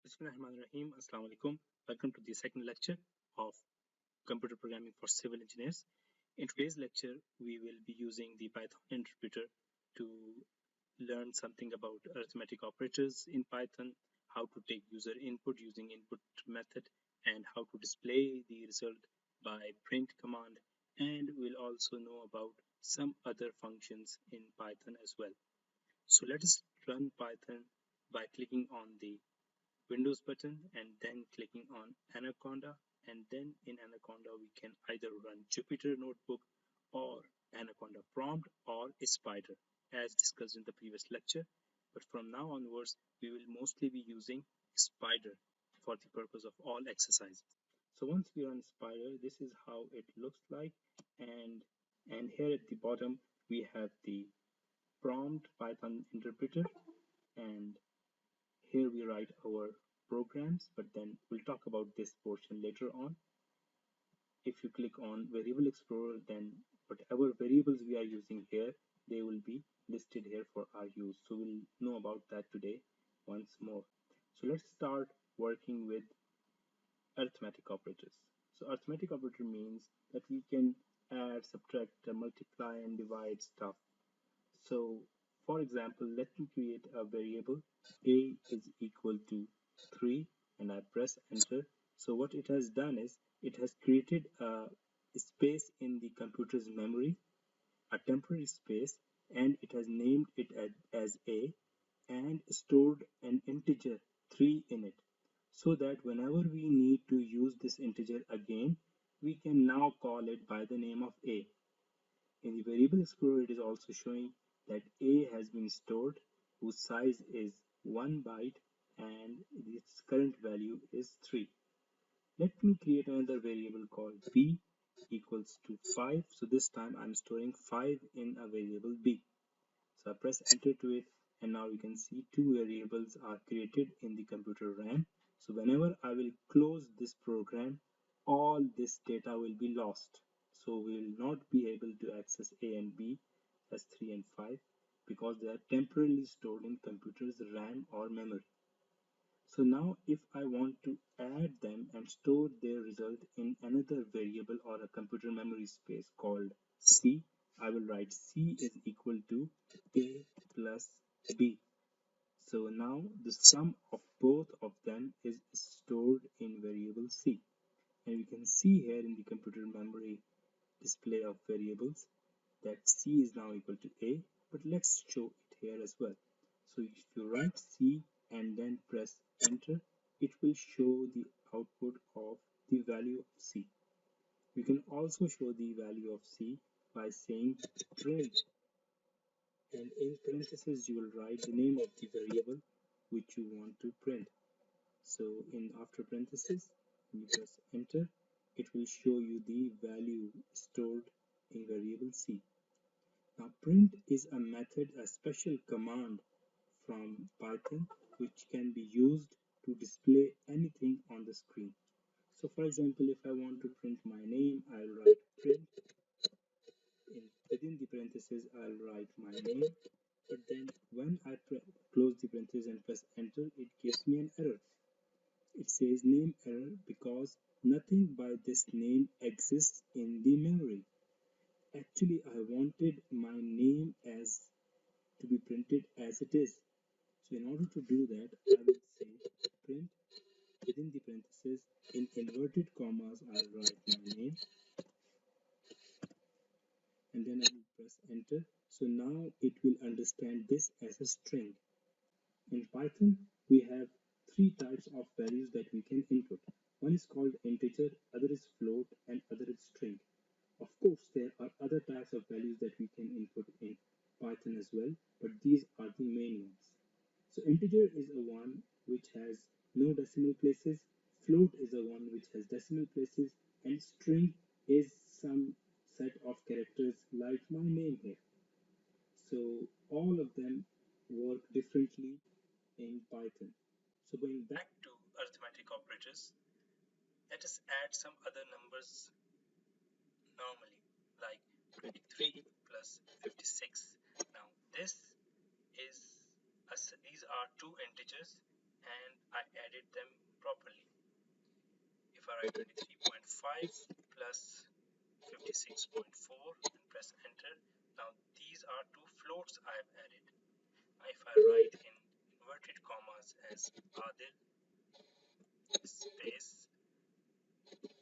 Bismillahirrahmanirrahim. Assalamu alaikum. Welcome to the second lecture of computer programming for civil engineers. In today's lecture, we will be using the Python interpreter to learn something about arithmetic operators in Python, how to take user input using input method, and how to display the result by print command. And we'll also know about some other functions in Python as well. So let us run Python by clicking on the Windows button and then clicking on Anaconda, and then in Anaconda we can either run Jupyter Notebook or Anaconda Prompt or Spyder as discussed in the previous lecture, but from now onwards we will mostly be using Spyder for the purpose of all exercises. So once we run Spyder, this is how it looks like, and here at the bottom we have the prompt Python interpreter, and here we write our programs, but then we'll talk about this portion later on. If you click on Variable Explorer, then whatever variables we are using here, they will be listed here for our use. So we'll know about that today once more. So let's start working with arithmetic operators. So arithmetic operator means that we can add, subtract, multiply, and divide stuff. So for example, let me create a variable a is equal to 3 and I press enter. So what it has done is it has created a space in the computer's memory, a temporary space, and it has named it as a and stored an integer 3 in it, so that whenever we need to use this integer again, we can now call it by the name of a. In the variable explorer, it is also showing that a has been stored, whose size is 1 byte and its current value is 3. Let me create another variable called b equals to 5. So this time I'm storing 5 in a variable b. So I press enter to it, and now you can see two variables are created in the computer RAM. So whenever I will close this program, all this data will be lost. So we will not be able to access a and b as 3 and 5 because they are temporarily stored in computer's RAM or memory. So now if I want to add them and store their result in another variable or a computer memory space called c, I will write c is equal to a plus b. So now the sum of both of them is stored in variable c. And we can see here in the computer memory display of variables that c is now equal to a, but let's show it here as well. So if you write c and then press enter, it will show the output of the value of c. You can also show the value of c by saying print, and in parentheses you will write the name of the variable which you want to print. So in after parentheses, when you press enter, it will show you the value stored in variable c. Now print is a method, a special command from Python which can be used to display anything on the screen. So for example, if I want to print my name, I'll write print. Within the parentheses, I'll write my name. But then when I close the parentheses and press enter, it gives me an error. It says name error because nothing by this name exists in the memory. Actually, I wanted my name as to be printed as it is. So in order to do that, I will say print within the parentheses in inverted commas. I'll write my name and then I will press enter. So now it will understand this as a string. In Python, we have three types of values that we can input. One is called integer, other is float, and other is string. Of course, there are other types of values that we can input in Python as well, but these are the main ones. So integer is a one which has no decimal places, float is a one which has decimal places, and string is some set of characters like my name here. So all of them work differently in Python. So going back to arithmetic operators, let us add some other numbers normally, like 23 plus 56. Now this is these are two integers and I added them properly. If I write 23.5 plus 56.4 and press enter, now these are two floats I have added. Now if I write in inverted commas as Adil space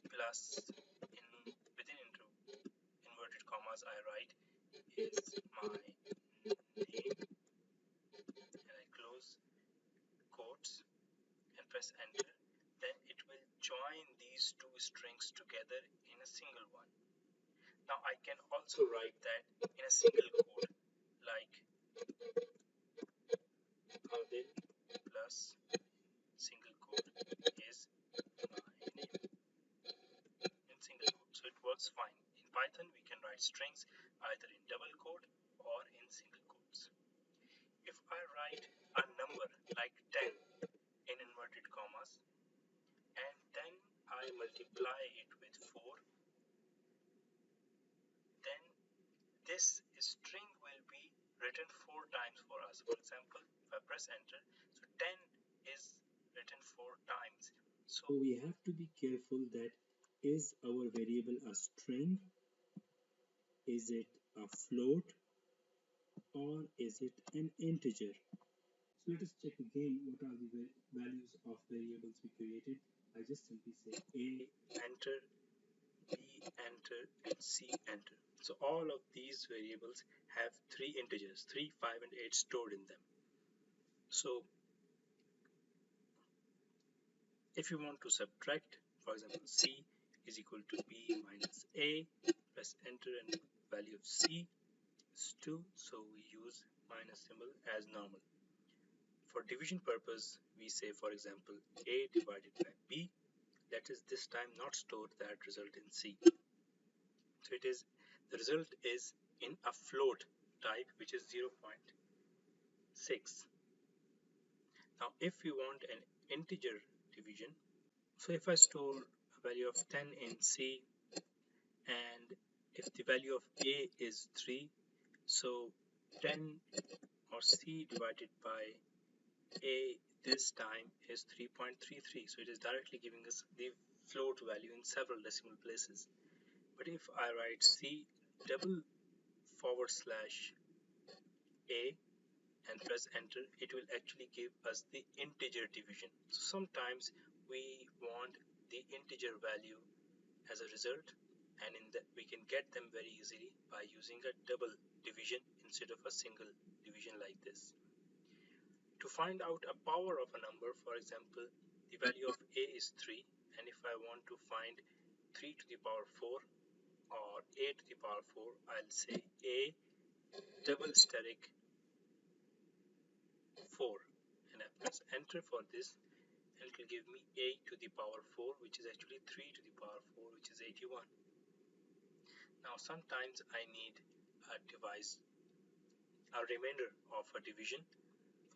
plus within inverted commas I write is my name and I close quotes and press enter, then it will join these two strings together in a single one. Now I can also write that in a single quote like Adil plus single quote is my name in single quote. So it works fine. In Python we can write strings either in double quote or in single quotes. If I write a number like 10 in inverted commas and then I multiply it with 4, then this string will be written 4 times for us. For example, if I press enter, so 10 is written 4 times. So we have to be careful that is our variable a string, is it a float, or is it an integer? So let us check again what are the values of variables we created. I just simply say A, enter, B, enter, and C, enter. So all of these variables have 3 integers, 3, 5, and 8 stored in them. So if you want to subtract, for example, C is equal to B minus A, press enter and value of C is 2, so we use minus symbol as normal. For division purpose, we say, for example, A divided by B. That is this time not stored that result in C. So it is the result is in a float type, which is 0.6. Now if we want an integer division, so if I store a value of 10 in C and if the value of A is 3, so 10 or C divided by A this time is 3.33. So it is directly giving us the float value in several decimal places. But if I write C double forward slash A and press enter, it will actually give us the integer division. So sometimes we want the integer value as a result, and in that we can get them very easily by using a double division instead of a single division like this. To find out a power of a number, for example, the value of A is 3, and if I want to find 3 to the power 4 or A to the power 4, I'll say A double steric 4 and I press enter for this, and it will give me A to the power 4, which is actually 3 to the power 4, which is 81. Now sometimes I need a remainder of a division.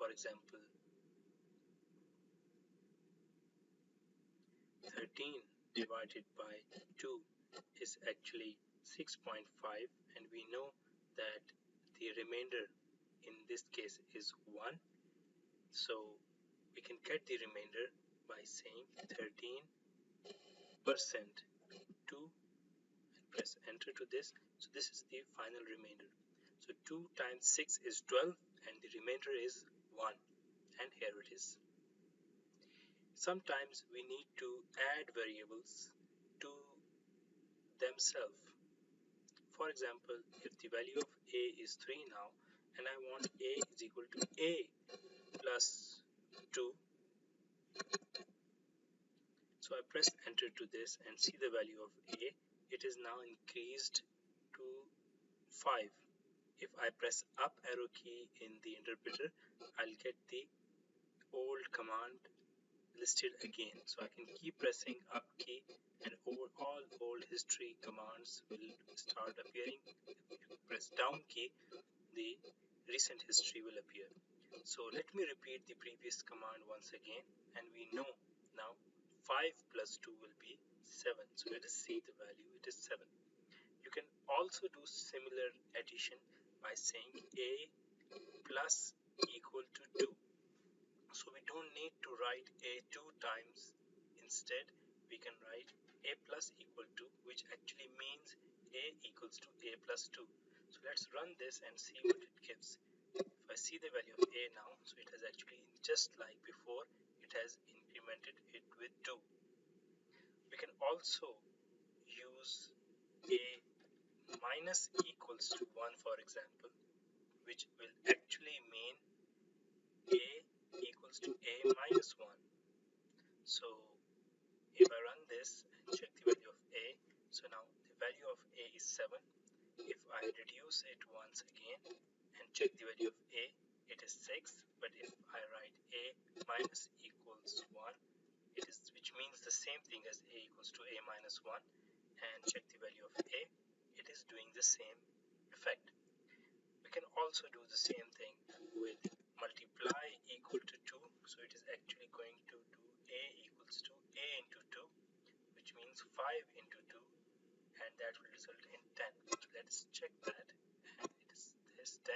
For example, 13 divided by 2 is actually 6.5, and we know that the remainder in this case is 1. So we can get the remainder by saying 13% 2 and press enter to this. So this is the final remainder. So 2 times 6 is 12 and the remainder is 1, and here it is. Sometimes we need to add variables to themselves. For example, if the value of A is 3 now and I want A is equal to A plus 2, so I press enter to this and see the value of A. It is now increased to 5. If I press up arrow key in the interpreter, I'll get the old command listed again. So I can keep pressing up key and all old history commands will start appearing. If you press down key, the recent history will appear. So let me repeat the previous command once again, and we know now 5 plus 2 will be 7. So let us see the value. It is 7. You can also do similar addition by saying A plus equal to 2. So we don't need to write a 2 times. Instead, we can write a plus equal to, which actually means a equals to a plus 2. So let's run this and see what it gives. If I see the value of a now, so it has actually, just like before, it has incremented it with 2. We can also use a minus equals to 1, for example, which will actually mean a equals to a minus 1. So if I run this and check the value of a, so now the value of a is 7. If I reduce it once again and check the value of a, it is 6. But if I write a minus equals 1, which means the same thing as a equals to a minus 1, and check the value of a, it is doing the same effect. We can also do the same thing with multiply equal to 2. So it is actually going to do a equals to a into 2, which means 5 into 2, and that will result in 10. So let's check that, and it is this 10,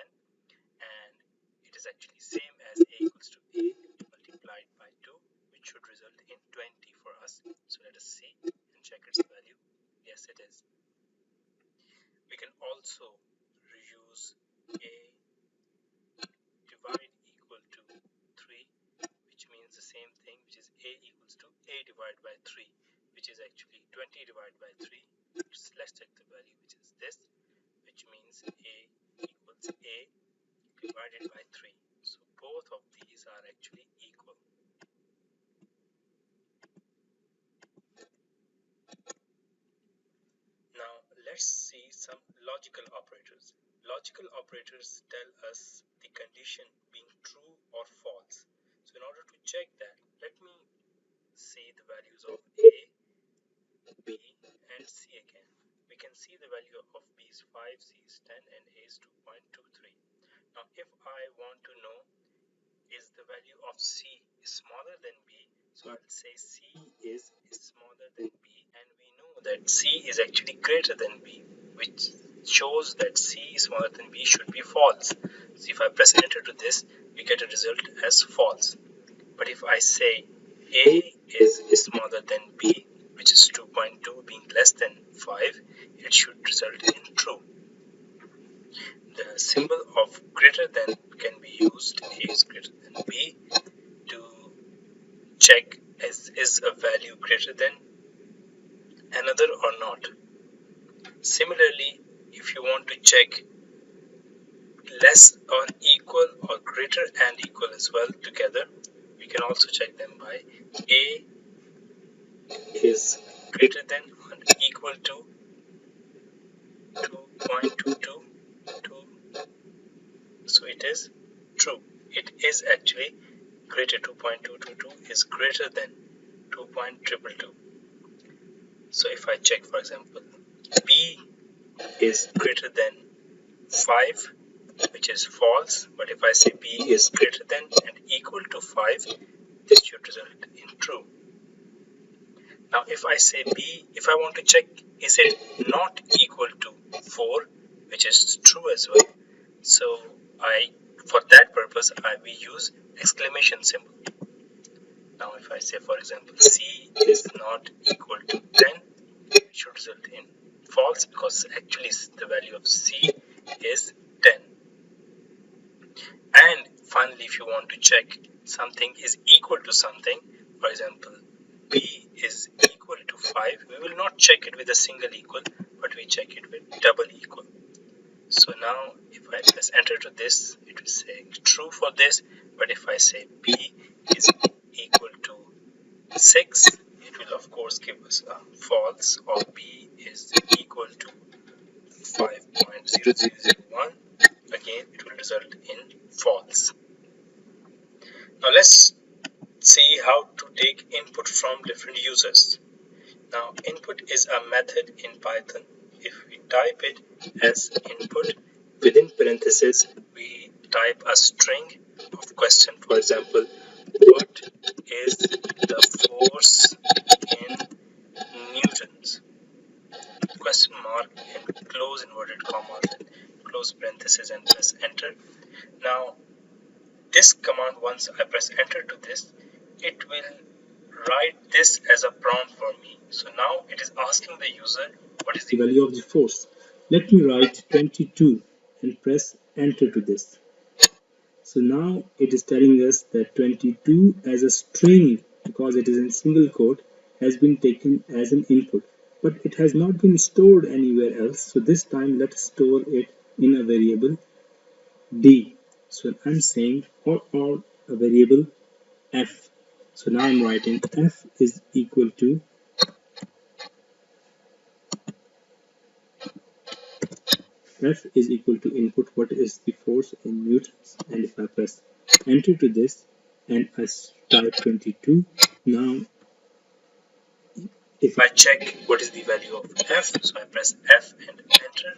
and it is actually same as a equals to a multiplied by 2, which should result in 20 for us. So let us see and check its value. Yes, it is. We can also reuse a divide equal to 3, which means the same thing, which is a equals to a divided by 3, which is actually 20 divided by 3. Let's check the value, which is this, which means a equals a divided by 3. So both of these are actually equal. Now let's see some logical operators. Logical operators tell us the condition being true or false. So in order to check that, let me see the values of a, b, and c again. We can see the value of b is 5, c is 10, and a is 2.23. Now if I want to know is the value of c smaller than b, so I'll say c is smaller than b, and we know that c is actually greater than b, which shows that c smaller than b should be false. So if I press enter to this, we get a result as false. But if I say a is smaller than b, which is 2.2 being less than 5, it should result in true. The symbol of greater than can be used, a is greater than b, to check is a value greater than another or not. Similarly, if you want to check less or equal or greater and equal as well together, we can also check them by a is greater than or equal to 2.22. So it is true. It is actually greater. 2.222 is greater than 2.222. So if I check, for example, b is greater than 5, which is false. But if I say b is greater than and equal to 5, this should result in true. Now if I say b, if I want to check is it not equal to 4, which is true as well. So for that purpose we use exclamation symbol. Now if I say, for example, c is not equal to 10, it should result in false, because actually the value of c is 10. And finally, if you want to check something is equal to something, for example, b is equal to 5, we will not check it with a single equal, but we check it with double equal. So now if I press enter to this, it will say true for this. But if I say b is equal to 6, it will of course give us a false, or b is equal to 5.0001. Again, it will result in false. Now let's see how to take input from different users. Now input is a method in Python. If we type it as input, within parentheses we type a string of question. For example, what is the force in newtons? Question mark and close inverted commas and close parentheses and press enter. Now this command, once I press press enter to this, it will write this as a prompt for me. So now it is asking the user what is the value of the force. Let me write 22 and press enter to this. So now it is telling us that 22 as a string, because it is in single quote, has been taken as an input, but it has not been stored anywhere else. So this time let's store it in a variable d. So I'm saying or a variable f. So now I'm writing f is equal to input what is the force in newtons, and if I press enter to this and I type 22, now if I check what is the value of f, so I press f and enter,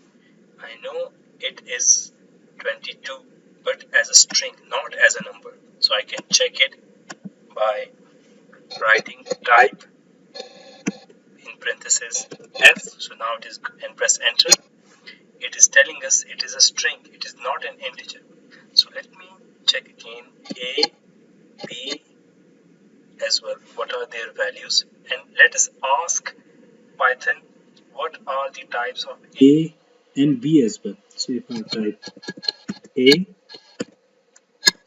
I know it is 22, but as a string, not as a number. So I can check it by writing type in parentheses f. So now it is, and press enter. It is telling us it is a string, it is not an integer. So let me check again a, b as well, what are their values, and let us ask Python what are the types of a and b as well. So if I type a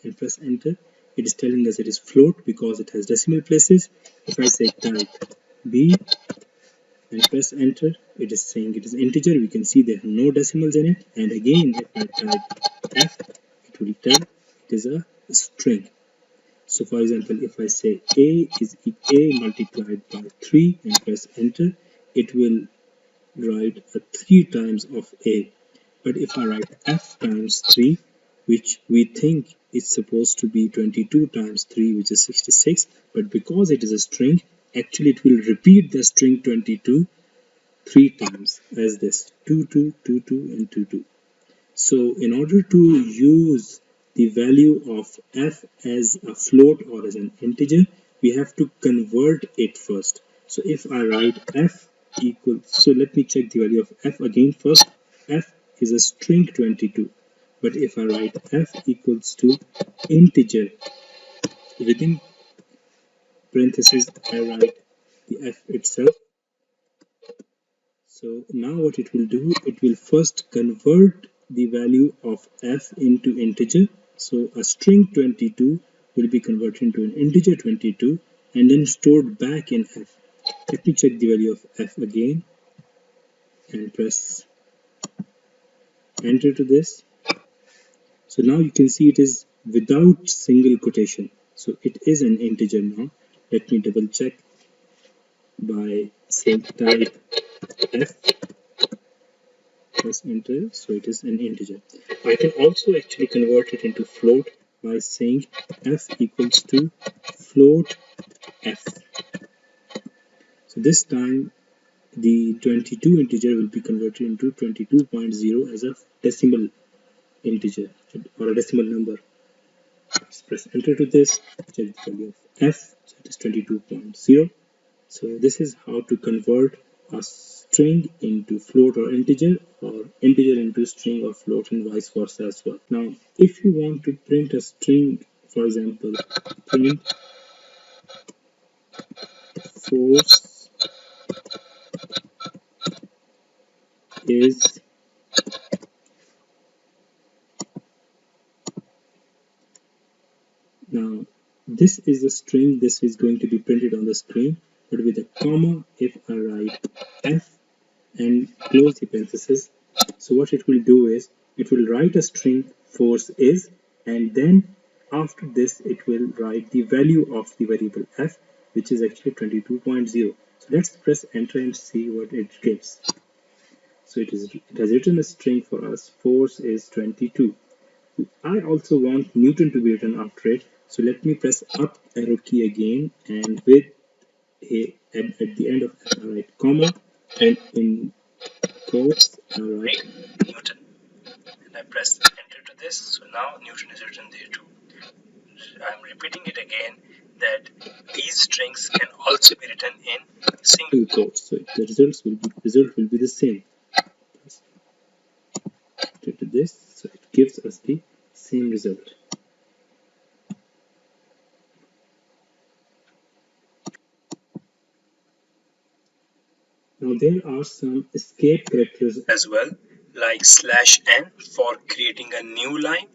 and press enter, it is telling us it is float because it has decimal places. If I say type b and press enter, it is saying it is integer. We can see there are no decimals in it. And again, if I type f, it will tell it is a string. So for example, if I say a is a multiplied by 3 and press enter, it will write a 3 times of a. But if I write f times 3, which we think is supposed to be 22 times 3, which is 66, but because it is a string, actually it will repeat the string 22 3 times as this 2 2 2 2 and 2 2. So in order to use the value of f as a float or as an integer, we have to convert it first. So if I write f equals, so let me check the value of f again first. F is a string 22, but if I write f equals to integer, within parentheses I write the f itself. So now what it will do, it will first convert the value of f into integer. So a string 22 will be converted into an integer 22 and then stored back in f. Let me check the value of f again and press enter to this. So now you can see it is without single quotation. So it is an integer now. Let me double check by saying type f, press enter, so it is an integer. I can also actually convert it into float by saying f equals to float f. So this time the 22 integer will be converted into 22.0 as a decimal integer or a decimal number. Let's press enter to this, check the value of f, so it is 22.0. So this is how to convert a string into float or integer into string or float, and vice versa as well. Now, if you want to print a string, for example, print force is now this is a string, this is going to be printed on the screen, but with a comma if I write f and close the parenthesis. So what it will do is it will write a string force is, and then after this it will write the value of the variable f, which is actually 22.0. So let's press enter and see what it gives. So it has written a string for us, force is 22. I also want Newton to be written after it. So let me press up arrow key again, and with at the end of f I write comma, and in quotes I write Newton, and I press enter to this. So now Newton is written there too. I'm repeating it again that these strings can also be written in single quotes. So the result will be the same. Press enter to this, so it gives us the same result. Now there are some escape characters as well, like /n for creating a new line,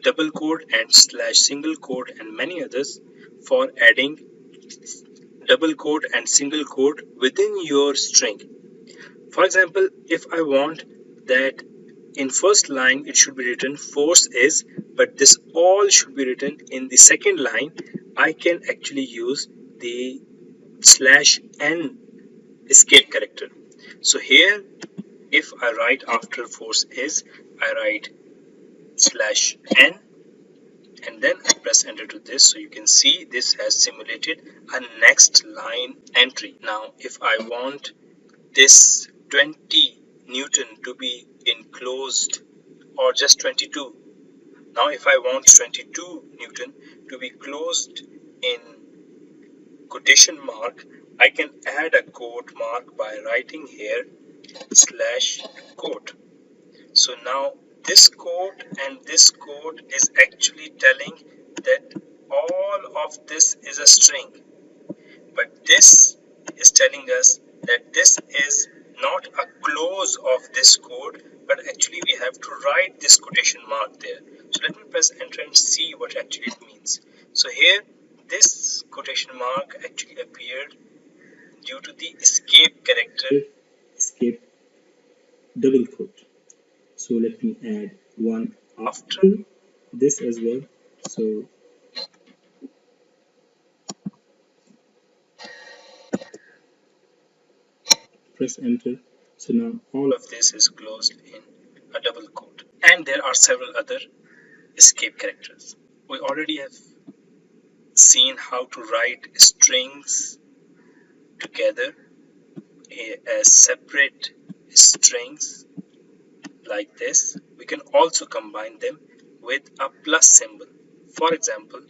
double quote and /single quote, and many others for adding double quote and single quote within your string. For example, if I want that in first line it should be written force is, but this all should be written in the second line, I can actually use the /n escape character. So here, if I write after force is, I write /n and then I press enter to this. So you can see this has simulated a next line entry. Now, if I want this 20 Newton to be enclosed or just 22. Now, if I want 22 Newton to be closed in quotation mark, I can add a quote mark by writing here /quote. So now this quote and this quote is actually telling that all of this is a string, but this is telling us that this is not a close of this code, but actually we have to write this quotation mark there. So let me press enter and see what actually it means. So here this quotation mark actually appeared due to the escape character, escape double quote. So let me add one after this as well. So press enter. So now all of this is closed in a double quote. And there are several other escape characters. We already have seen how to write strings together as separate strings like this. We can also combine them with a plus symbol. For example,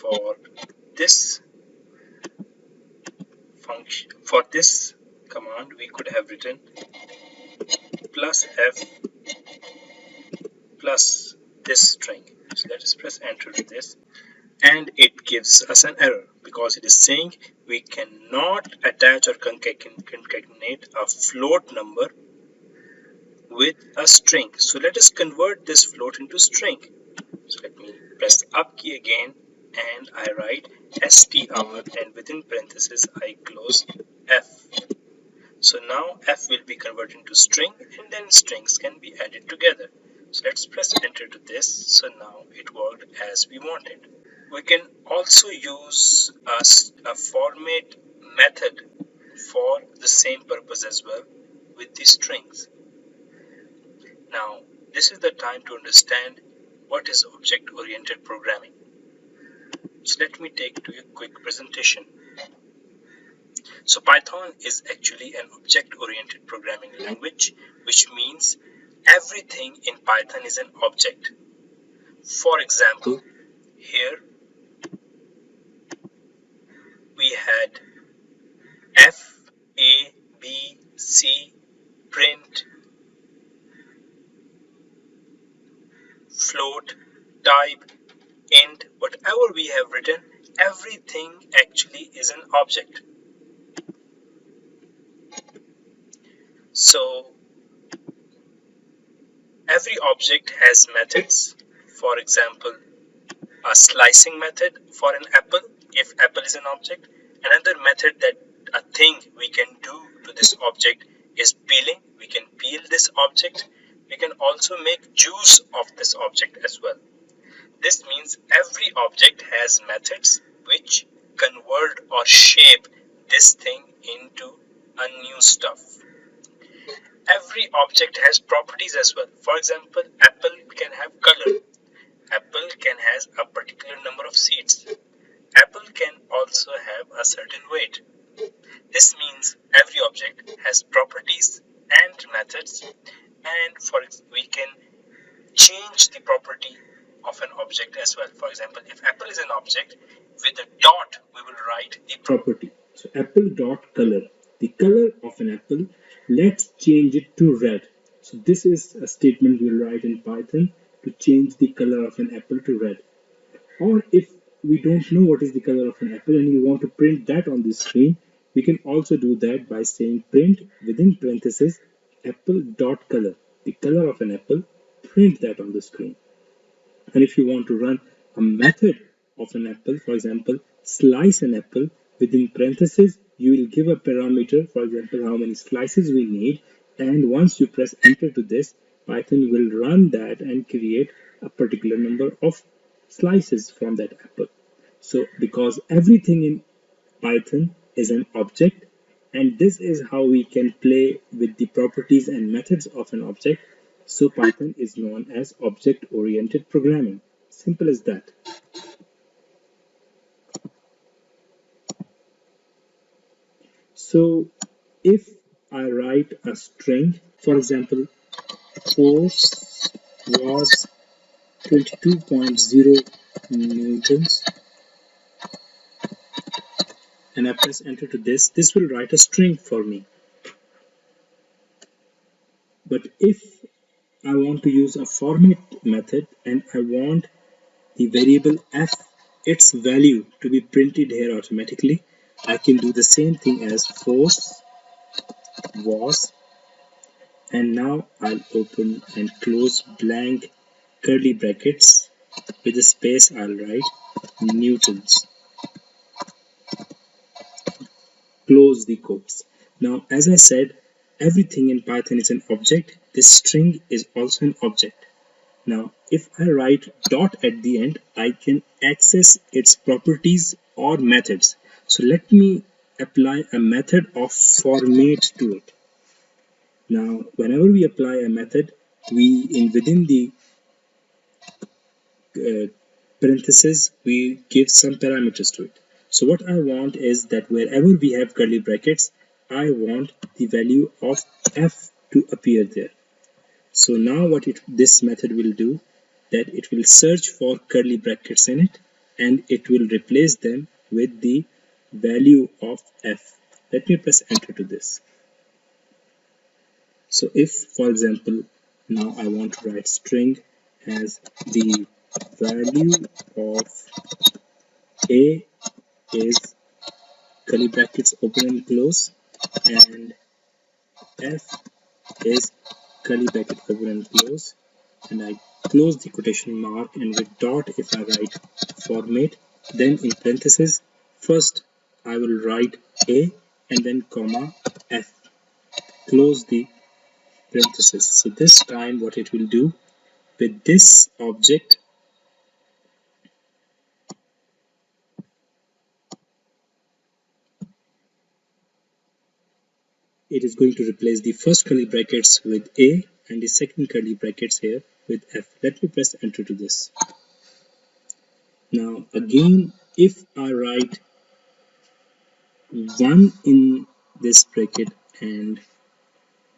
for this function, for this command, we could have written plus f plus this string. So let us press enter to this, and it gives us an error because it is saying we cannot attach or concatenate a float number with a string. So let us convert this float into string. So let me press up key again and I write str and within parentheses I close f. So now f will be converted into string and then strings can be added together. So let's press enter to this. So now it worked as we wanted. We can also use a format method for the same purpose as well with the strings. Now, this is the time to understand what is object-oriented programming. So let me take to a quick presentation. So Python is actually an object-oriented programming language, which means everything in Python is an object. For example, here we had F, A, B, C, print, float, type, int, whatever we have written, everything actually is an object. So every object has methods. For example, a slicing method for an apple, if apple is an object. Another method that a thing we can do to this object is peeling. We can peel this object. We can also make juice of this object as well. This means every object has methods which convert or shape this thing into a new stuff. Every object has properties as well. For example, apple can have color. Apple can has a particular number of seeds. Apple can also have a certain weight. This means every object has properties and methods, and we can change the property of an object as well. For example, if apple is an object, with a dot we will write the property. So apple dot color, the color of an apple, let's change it to red. So this is a statement we'll write in Python to change the color of an apple to red. Or if we don't know what is the color of an apple and you want to print that on the screen, We can also do that by saying print within parentheses apple dot color, the color of an apple, print that on the screen. And if you want to run a method of an apple, for example, slice an apple, within parentheses, you will give a parameter, for example, how many slices we need. And once you press enter to this, Python will run that and create a particular number of slices from that apple. So because everything in Python is an object, and this is how we can play with the properties and methods of an object. So Python is known as object-oriented programming. Simple as that. So if I write a string, for example, force was 22.0 newtons, and I press enter to this will write a string for me. But if I want to use a format method and I want the variable f, its value, to be printed here automatically, I can do the same thing as force was, and now I'll open and close blank curly brackets. With a space I'll write newtons, close the quotes. Now as I said, everything in Python is an object. This string is also an object. Now, if I write dot at the end, I can access its properties or methods. So let me apply a method of format to it. Now, whenever we apply a method, within the uh, parentheses, we give some parameters to it. So what I want is that wherever we have curly brackets, I want the value of f to appear there. So now what this method will do, that it will search for curly brackets in it and it will replace them with the value of f. Let me press enter to this. So if, for example, now I want to write string as the value of a is curly brackets open and close, and f is curly bracket open and close, and I close the quotation mark, and with dot if I write format, then in parentheses first I will write a and then comma f, close the parentheses. So this time what it will do with this object, it is going to replace the first curly brackets with a and the second curly brackets here with f. Let me press enter to this. Now again, if I write 1 in this bracket and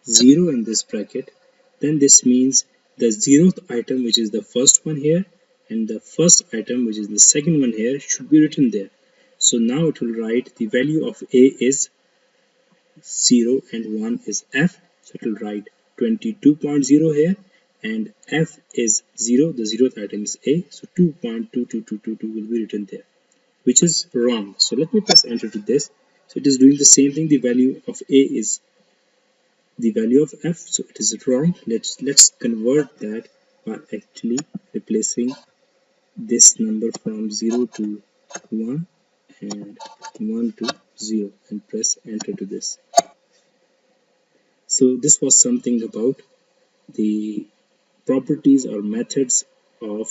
0 in this bracket, then this means the 0th item, which is the first one here, and the first item, which is the second one here, should be written there. So now it will write the value of a is 0 and 1 is f, so it will write 22.0 here, and f is 0, the 0th item is a, so 2.22222 will be written there, which is wrong. So let me press enter to this. So it is doing the same thing. The value of a is the value of f, so it is wrong. Let's convert that by actually replacing this number from 0 to 1 and 1 to 0 and press enter to this. So this was something about the properties or methods of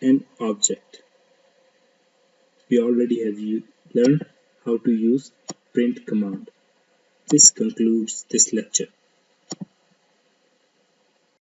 an object. We already have learned how to use print command. This concludes this lecture.